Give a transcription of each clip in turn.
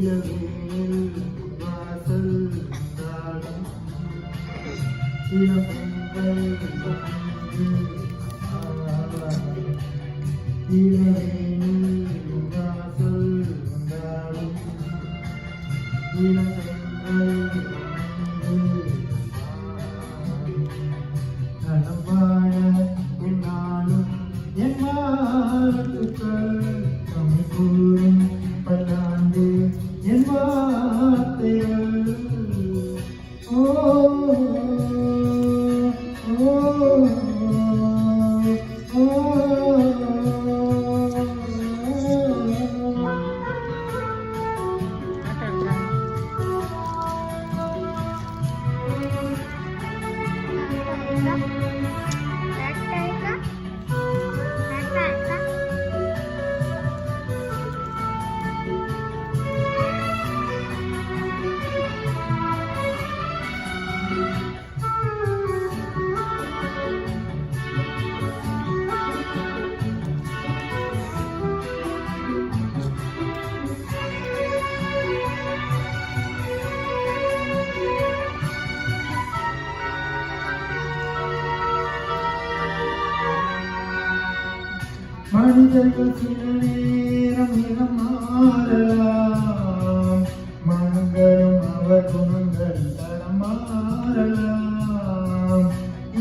இளவேல் வாசல் வந்தாலும் இளமங்கள் இளவேல் வாசல் வந்தாலும் இளமங்கள் நலவாழ என்னாலும் என் வாழ்த்துக்கள் தமிழ் கூறும் பல்லாண்டு என் வார்த்தைகள் ஓ ஓ ஓ மனிதர்கள் சில நேரம் இனம் மாறலாம் மனங்களும் அவர் குணங்கள் தரம் மாறலாம்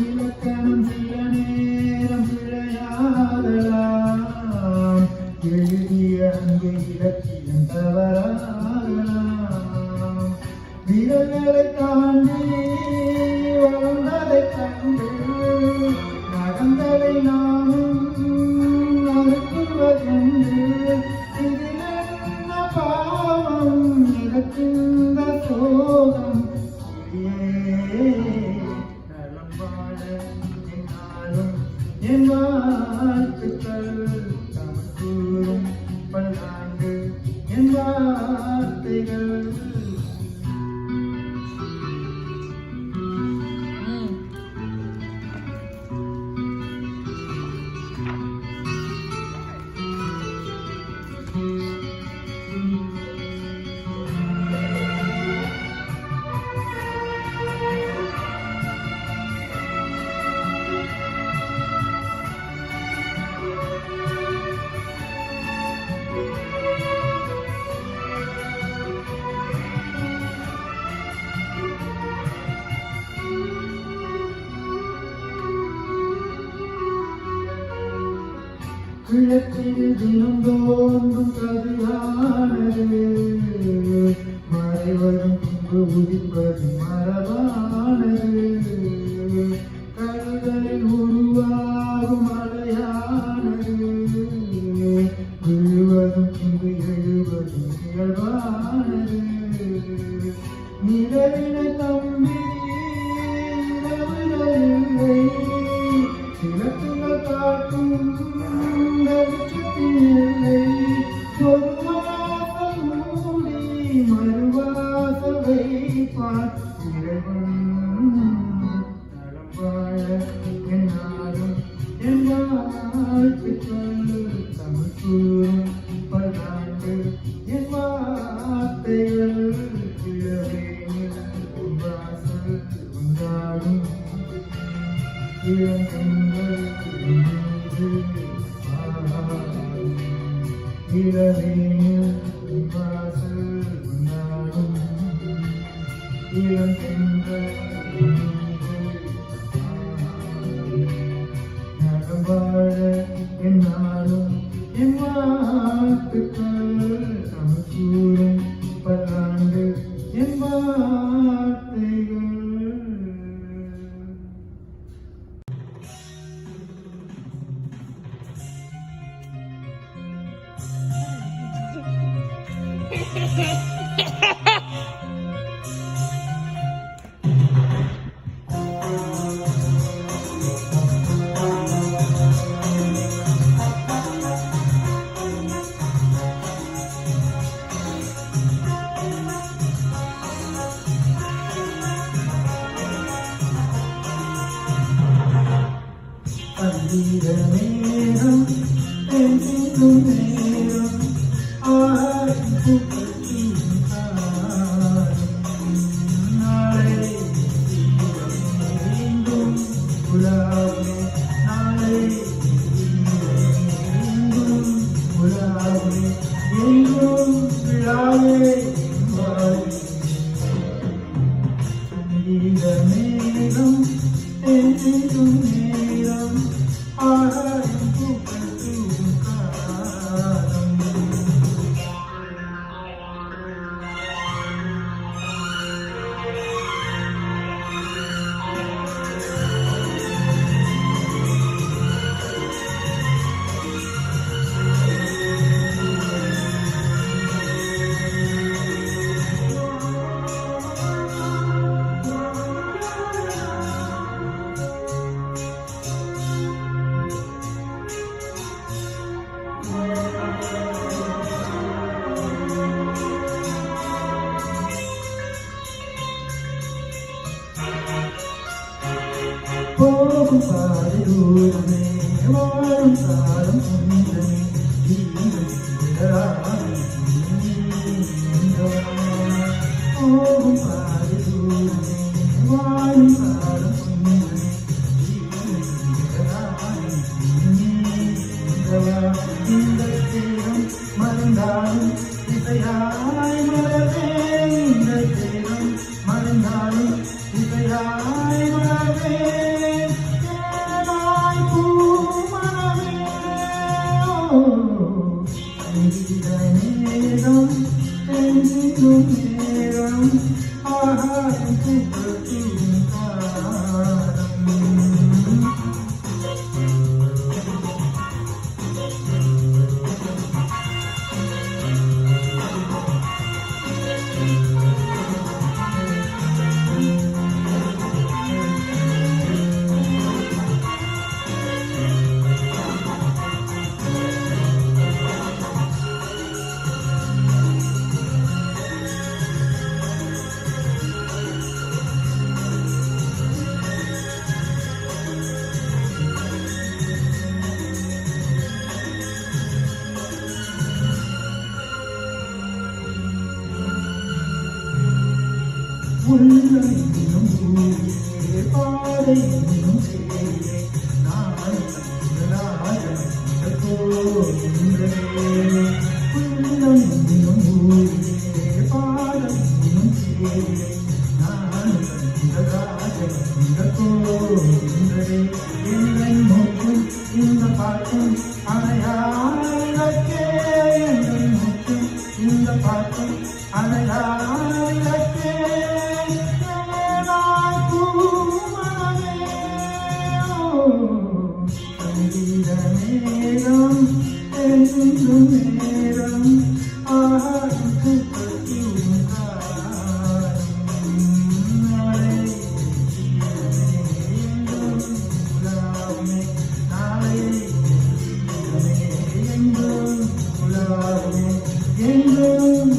இலக்கணம் சில நேரம் பிழையாகலாம் எழுதிய அங்கே இலக்கியம் தவறாகலாம் விரல்களை தாண்டி வளர்ந்ததை கண்டு நடந்ததை நாமும் சோகம் நலம் வாழ என்னாலும் என் வாழ்த்துக்கள் தமிழ் கூறும் பல்லாண்டு என் வார்த்தைகள் கிழக்கில் தினம் தோன்றும் கதிரானது மறைவதும் பின்பு உதிப்பது மரபானது கடல்களில் உருவாகும் மழையானது விழுவதும் பின்பு எழுவது நிகழ்வானது நிலவினை தம்பி இரவுகளில்லை கிழக்குகள் காட்டும் மறுவாசல் வைப்பார் நலம் வாழ என்னாலும் என் வாழ்த்துக்கள் தமிழ் கூறும் பல்லாண்டு என் வார்த்தைகள் இளவேல் வாசல் வந்தாலும் இளங்கள் இளவேல் வாசல் வந்தாலும் இளங்கள் நலம் வாழ என்னாலும் என் வாழ்த்துக்கள் தமிழ் கூறும் பல்லாண்டு என் வார்த்தைகள். சங்கீத நேரம் தேடும் நேரம் ஆராயும் பூக்கள் தூவும் காலம் போகும் பாதை தூரமே வாழும் காலம் ஒன்றமே போகும் பாதை தூரமே வாழும் காலம் ஒன்றமே இந்த தேரம் மறந்தாலும் இசையாய் மறவே இந்த தேரம் மறந்தாலும் இசையாய் மறவே நேரம் தெரிந்தும் நேரம் ஆகாரம் பூக்களும் காலம் உள்ளம் ஊரே பாதை சேரே நான் உள்ளம் ஊரே பாதை சேரே நான் என்னை நோக்கும் இந்த பாட்டும் அணையாயிரக்கே என்னை நோக்கும் இந்த பாட்டும் அணையாயிரக்கே நேரம் தெரிந்தும் நேரம் ஆகாரம் பூக்களும் காலம் நாளை எங்கும் உலாவுமே எங்கும்